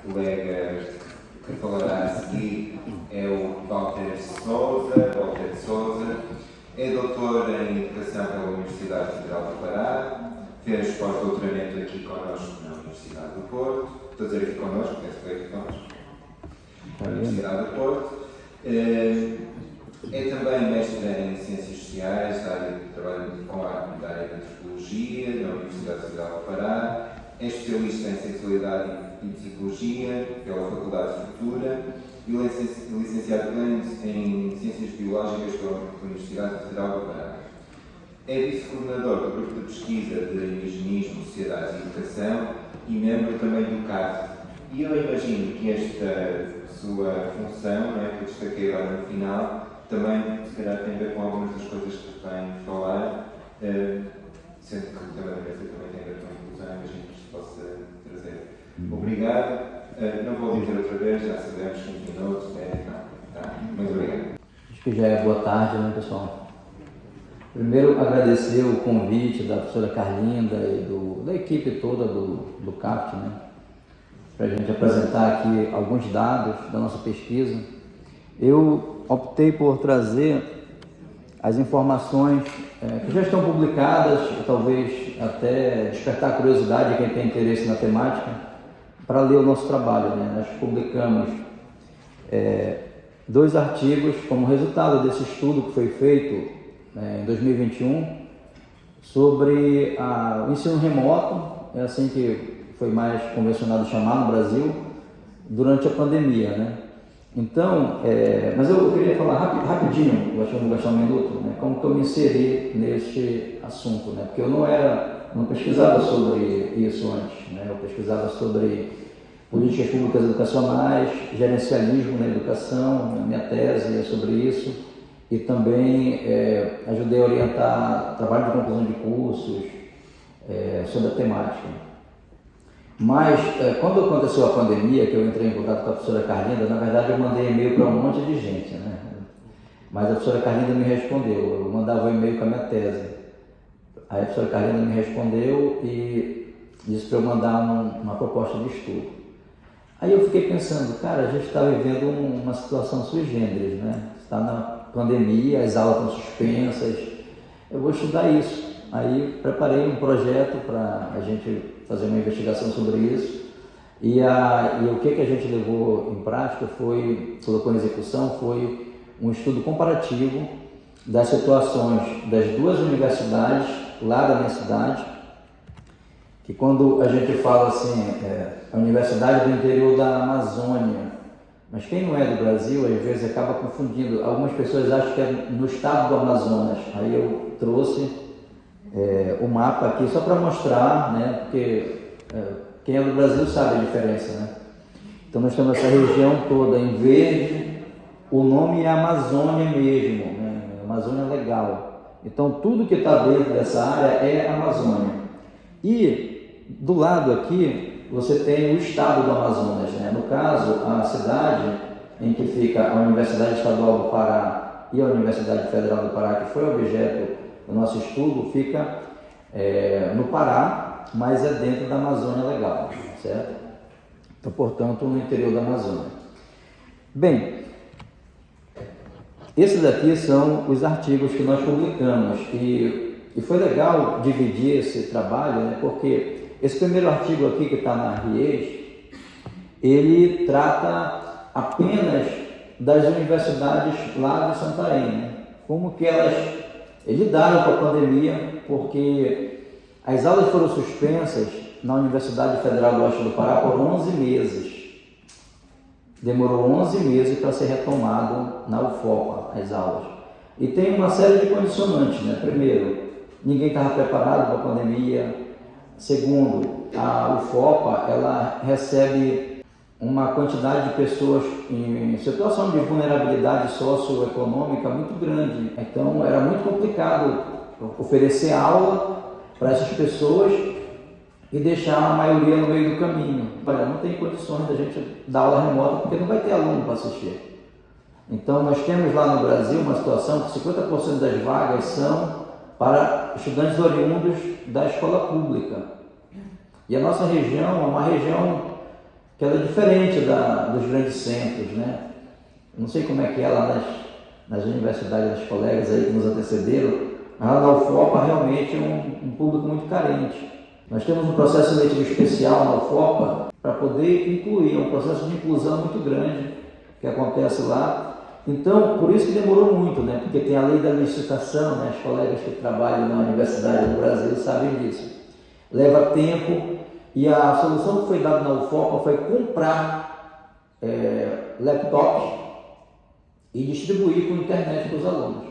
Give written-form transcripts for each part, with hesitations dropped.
colega que falará a seguir é o Walter Sousa. É doutor em Educação pela Universidade Federal do Pará, fez pós-doutoramento aqui connosco na Universidade do Porto. Estou a dizer aqui connosco, porque foi aqui connosco, na Universidade do Porto. É também mestre em Ciências Sociais, trabalha com a área de Antropologia na Universidade Federal do Pará. É especialista em Sexualidade e Psicologia pela Faculdade de Futura e licenciado em Ciências Biológicas pela Universidade Federal do Pará. É vice-coordenador do Grupo de Pesquisa de Indigenismo, Sociedades e Educação e membro também do CAF. E eu imagino que esta sua função, que eu destaquei agora no final, também se calhar tem a ver com algumas das coisas que vem falar, sendo que o tema da mesa também tem a ver com a inclusão, imagino que isto possa trazer. Obrigado. Não vou dizer outra vez, já sabemos 5 minutos, muito obrigado. Acho que já é boa tarde, né, pessoal? Primeiro, agradecer o convite da professora Carlinda e da equipe toda do CAPT, né, para a gente apresentar aqui alguns dados da nossa pesquisa. Eu optei por trazer as informações que já estão publicadas, talvez até despertar curiosidade de quem tem interesse na temática, para ler o nosso trabalho, né? Nós publicamos 2 artigos como resultado desse estudo que foi feito em 2021 sobre o ensino remoto, é assim que foi mais convencionado chamar no Brasil, durante a pandemia, né? Então, mas eu queria falar rapidinho, eu acho que eu vou gastar 1 minuto, né, como que eu me inseri neste assunto, né? Porque eu não pesquisava sobre isso antes, né? Eu pesquisava sobre políticas públicas educacionais, gerencialismo na educação, minha tese é sobre isso, e também ajudei a orientar trabalho de conclusão de cursos sobre a temática. Mas, quando aconteceu a pandemia, que eu entrei em contato com a professora Carlinda, na verdade eu mandei e-mail para um monte de gente, né? Mas a professora Carlinda me respondeu, eu mandava um e-mail com a minha tese. Aí a professora Carlinda me respondeu e disse para eu mandar uma proposta de estudo. Aí eu fiquei pensando, cara, a gente está vivendo uma situação sui generis, né? Está na pandemia, as aulas estão suspensas, eu vou estudar isso. Aí preparei um projeto para a gente fazer uma investigação sobre isso e o que a gente levou em prática colocou em execução, foi um estudo comparativo das situações das 2 universidades lá da minha cidade, que quando a gente fala assim, a universidade do interior da Amazônia, mas quem não é do Brasil, às vezes acaba confundindo, algumas pessoas acham que é no estado do Amazonas, aí eu trouxe o mapa aqui só para mostrar, né, porque quem é do Brasil sabe a diferença, né? Então nós temos essa região toda em verde, o nome é Amazônia mesmo, né? Amazônia Legal. Então tudo que está dentro dessa área é Amazônia. E do lado aqui você tem o estado do Amazonas, né? No caso, a cidade em que fica a Universidade Estadual do Pará e a Universidade Federal do Pará, que foi objeto do nosso estudo, fica no Pará, mas é dentro da Amazônia Legal, certo? Então, portanto, no interior da Amazônia. Bem, esses aqui são os artigos que nós publicamos e foi legal dividir esse trabalho, né? Porque esse primeiro artigo aqui que está na RIES, ele trata apenas das universidades lá de Santarém, né? Como que elas lidaram com a pandemia, porque as aulas foram suspensas na Universidade Federal do Oeste do Pará por 11 meses. Demorou 11 meses para ser retomado na UFOPA, as aulas. E tem uma série de condicionantes, né? Primeiro, ninguém estava preparado para a pandemia. Segundo, a UFOPA, ela recebe uma quantidade de pessoas em situação de vulnerabilidade socioeconômica muito grande. Então, era muito complicado oferecer aula para essas pessoas e deixar a maioria no meio do caminho. Olha, não tem condições da gente dar aula remota porque não vai ter aluno para assistir. Então, nós temos lá no Brasil uma situação que 50% das vagas são para estudantes oriundos da escola pública. E a nossa região é uma região que ela é diferente dos grandes centros, né? Não sei como é que é lá nas universidades das colegas aí que nos antecederam, mas lá na UFOPA realmente é um público muito carente. Nós temos um processo seletivo especial na UFOPA para poder incluir, é um processo de inclusão muito grande que acontece lá. Então, por isso que demorou muito, né? Porque tem a lei da licitação, né? As colegas que trabalham na universidade no Brasil sabem disso. Leva tempo e a solução que foi dada na UFOPA foi comprar laptops e distribuir por internet para os alunos.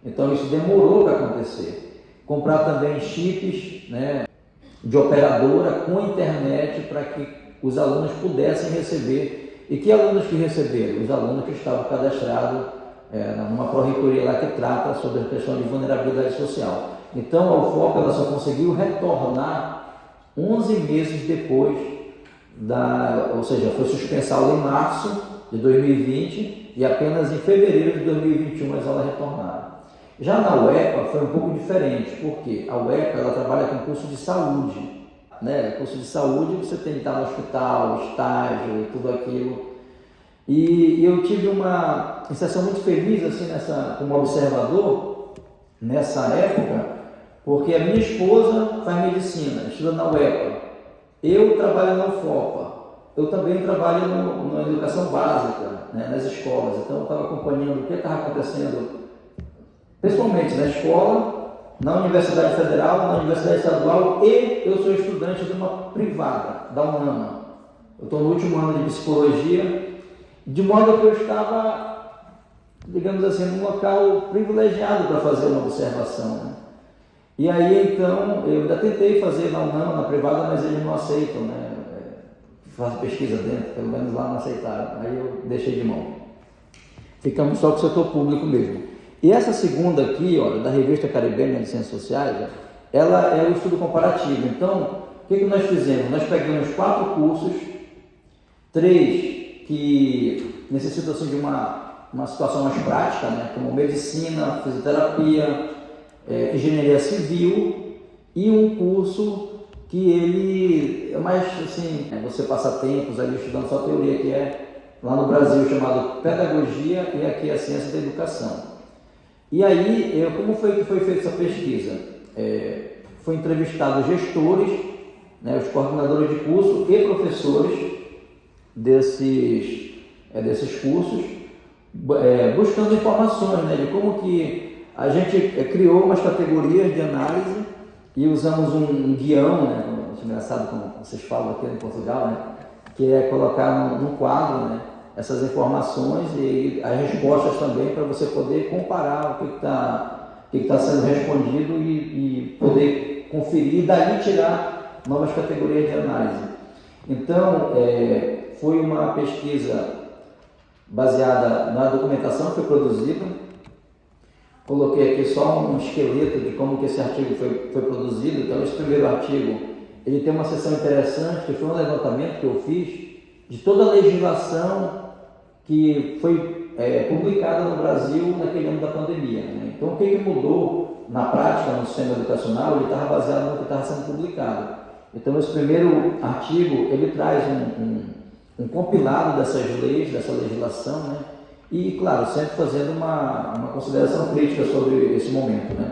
Então, isso demorou para acontecer. Comprar também chips, né, de operadora com internet para que os alunos pudessem receber. E que alunos que receberam? Os alunos que estavam cadastrados numa pró-reitoria lá que trata sobre a questão de vulnerabilidade social. Então a UFOPA ela só conseguiu retornar 11 meses depois ou seja, foi suspensa a aula em março de 2020 e apenas em fevereiro de 2021 as aulas retornaram. Já na UEPA foi um pouco diferente, porque a UEPA ela trabalha com curso de saúde. Né? Curso de saúde, você tem que estar no hospital, estágio, tudo aquilo. E eu tive uma sensação muito feliz assim, como observador nessa época, porque a minha esposa faz medicina, estuda na UEPA. Eu trabalho na UFOPA. Eu também trabalho na educação básica, né, nas escolas. Então eu estava acompanhando o que estava acontecendo, pessoalmente na escola, na Universidade Federal, na Universidade Estadual, e eu sou estudante de uma privada, da UNAMA. Eu estou no último ano de psicologia, de modo que eu estava, digamos assim, num local privilegiado para fazer uma observação. Né? E aí, então, eu ainda tentei fazer na UNAMA, na privada, mas eles não aceitam, né? Faço pesquisa dentro, pelo menos lá não aceitaram, aí eu deixei de mão. Ficamos só com o setor público mesmo. E essa segunda aqui, olha, da Revista Caribenha de Ciências Sociais, ela é o estudo comparativo. Então, o que nós fizemos? Nós pegamos 4 cursos, 3 que necessitam assim, de uma situação mais prática, né, como medicina, fisioterapia, engenharia civil, e um curso que ele é mais assim, você passa tempos ali estudando só teoria, que é lá no Brasil chamado pedagogia, e aqui é a ciência da educação. E aí, como foi que foi feita essa pesquisa? Foi entrevistado gestores, né, os coordenadores de curso e professores desses cursos, buscando informações, né, de como que a gente criou umas categorias de análise e usamos um guião, né, engraçado como vocês falam aqui em Portugal, né, que é colocar num quadro, né, essas informações e as respostas também para você poder comparar o que está sendo respondido e poder conferir e dali tirar novas categorias de análise. Então, foi uma pesquisa baseada na documentação que foi produzida. Coloquei aqui só um esqueleto de como que esse artigo foi produzido. Então, esse primeiro artigo, ele tem uma seção interessante, que foi um levantamento que eu fiz de toda a legislação que foi publicada no Brasil naquele ano da pandemia. Né? Então, o que mudou na prática no sistema educacional, ele estava baseado no que estava sendo publicado. Então, esse primeiro artigo, ele traz um compilado dessas leis, dessa legislação, né? E, claro, sempre fazendo uma consideração crítica sobre esse momento. Né?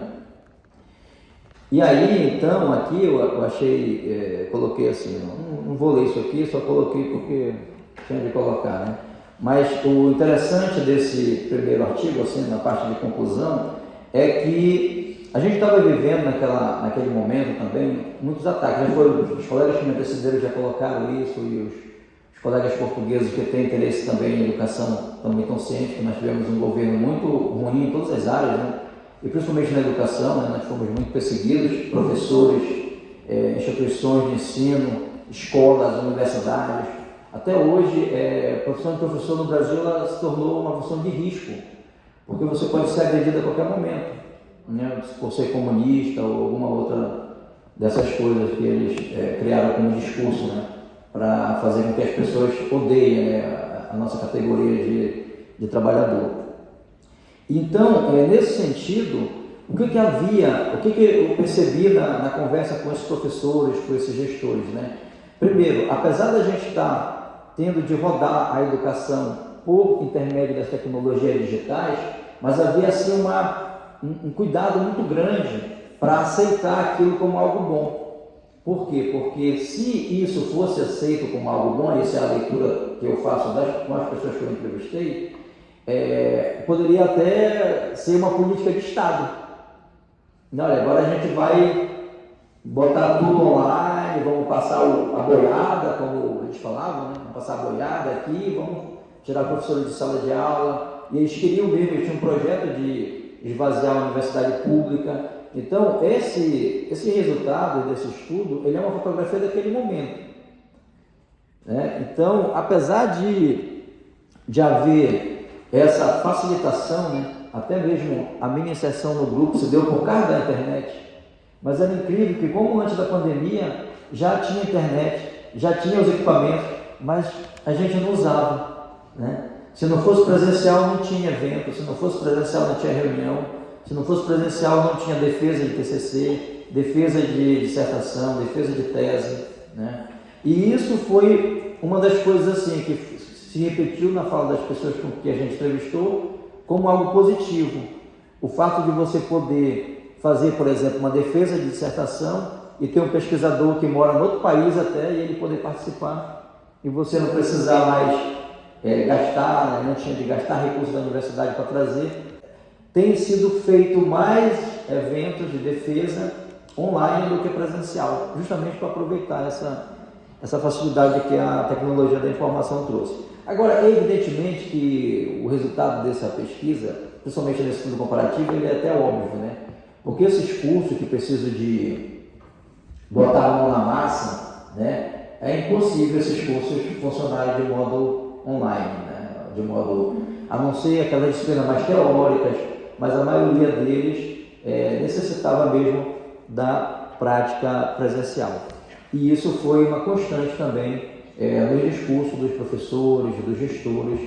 E aí, então, aqui eu achei, coloquei assim, não vou ler isso aqui, só coloquei porque tinha de colocar, né? Mas o interessante desse primeiro artigo, assim, na parte de conclusão, é que a gente estava vivendo naquele momento também muitos ataques. Já foram, os colegas que me antecederam já colocaram isso, e os colegas portugueses que têm interesse também em educação também estão cientes que nós tivemos um governo muito ruim em todas as áreas, né? E principalmente na educação, né? Nós fomos muito perseguidos, professores, instituições de ensino, escolas, universidades. Até hoje, a profissão de professor no Brasil ela se tornou uma profissão de risco, porque você pode ser agredido a qualquer momento, né? Por ser comunista ou alguma outra dessas coisas que eles criaram como discurso, né? Para fazer com que as pessoas odeiem, né, a nossa categoria de trabalhador. Então, nesse sentido, o que eu percebi na conversa com esses professores, com esses gestores, né? Primeiro, apesar da gente estar tendo de rodar a educação por intermédio das tecnologias digitais, mas havia assim um cuidado muito grande para aceitar aquilo como algo bom. Por quê? Porque se isso fosse aceito como algo bom, essa é a leitura que eu faço com as pessoas que eu entrevistei, poderia até ser uma política de Estado. Olha, agora a gente vai botar tudo online, vamos passar a boiada, como eles falavam, né? Vamos passar a boiada aqui, vamos tirar professores de sala de aula. E eles queriam mesmo, eles tinham um projeto de esvaziar a universidade pública. Então, esse resultado desse estudo, ele é uma fotografia daquele momento, né? Então, apesar de haver essa facilitação, né? Até mesmo a minha inserção no grupo se deu por causa da internet, mas era incrível que, como antes da pandemia, já tinha internet, já tinha os equipamentos, mas a gente não usava, né? Se não fosse presencial, não tinha evento, se não fosse presencial, não tinha reunião, se não fosse presencial, não tinha defesa de TCC, defesa de dissertação, defesa de tese, né? E isso foi uma das coisas assim que se repetiu na fala das pessoas com que a gente entrevistou como algo positivo. O fato de você poder fazer, por exemplo, uma defesa de dissertação e ter um pesquisador que mora em outro país até e ele poder participar e você não precisar mais gastar, né? Não tinha de gastar recursos da universidade para trazer. Tem sido feito mais eventos de defesa online do que presencial, justamente para aproveitar essa facilidade que a tecnologia da informação trouxe. Agora, evidentemente que o resultado dessa pesquisa, principalmente nesse estudo comparativo, ele é até óbvio, né? Porque esses cursos que precisam de botar a mão na massa, né? É impossível esses cursos funcionarem de modo online, né? De modo, a não ser aquelas disciplinas mais teóricas, mas a maioria deles necessitava mesmo da prática presencial. E isso foi uma constante também no discurso dos professores, dos gestores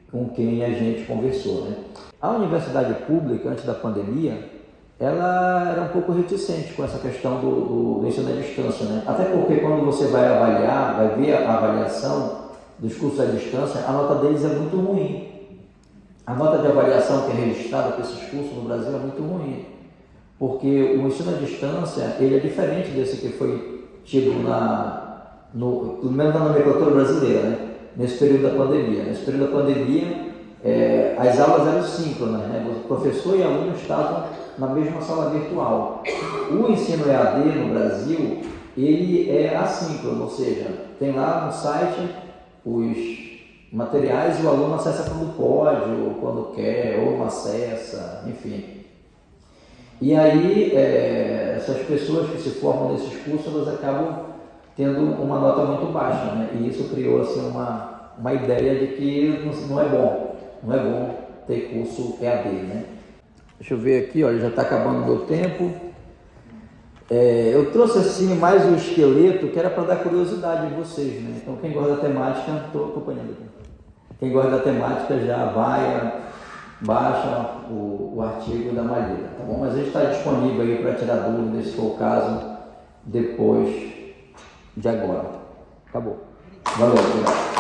com quem a gente conversou, né? A universidade pública, antes da pandemia, ela era um pouco reticente com essa questão do ensino à distância, né? Até porque quando você vai avaliar, vai ver a avaliação dos cursos à distância, a nota deles é muito ruim. A nota de avaliação que é registrada para esses cursos no Brasil é muito ruim, porque o ensino à distância ele é diferente desse que foi tido pelo menos na nomenclatura brasileira, né? Nesse período da pandemia. Nesse período da pandemia, as aulas eram síncronas, né? O professor e aluno estavam na mesma sala virtual. O ensino EAD no Brasil, ele é assíncrono, ou seja, tem lá no site os materiais e o aluno acessa quando pode, ou quando quer, ou não acessa, enfim. E aí, essas pessoas que se formam nesses cursos, elas acabam tendo uma nota muito baixa, né? E isso criou assim, uma ideia de que não é bom ter curso EAD, né? Deixa eu ver aqui, olha, já está acabando o meu tempo. Eu trouxe assim mais o esqueleto, que era para dar curiosidade de vocês, né? Então quem gosta da temática, estou acompanhando aqui. Quem gosta da temática já vai, baixa o artigo e dá uma lida, tá bom? Mas ele está disponível aí para tirar dúvidas, se for o caso, depois de agora. Acabou. Valeu, obrigado.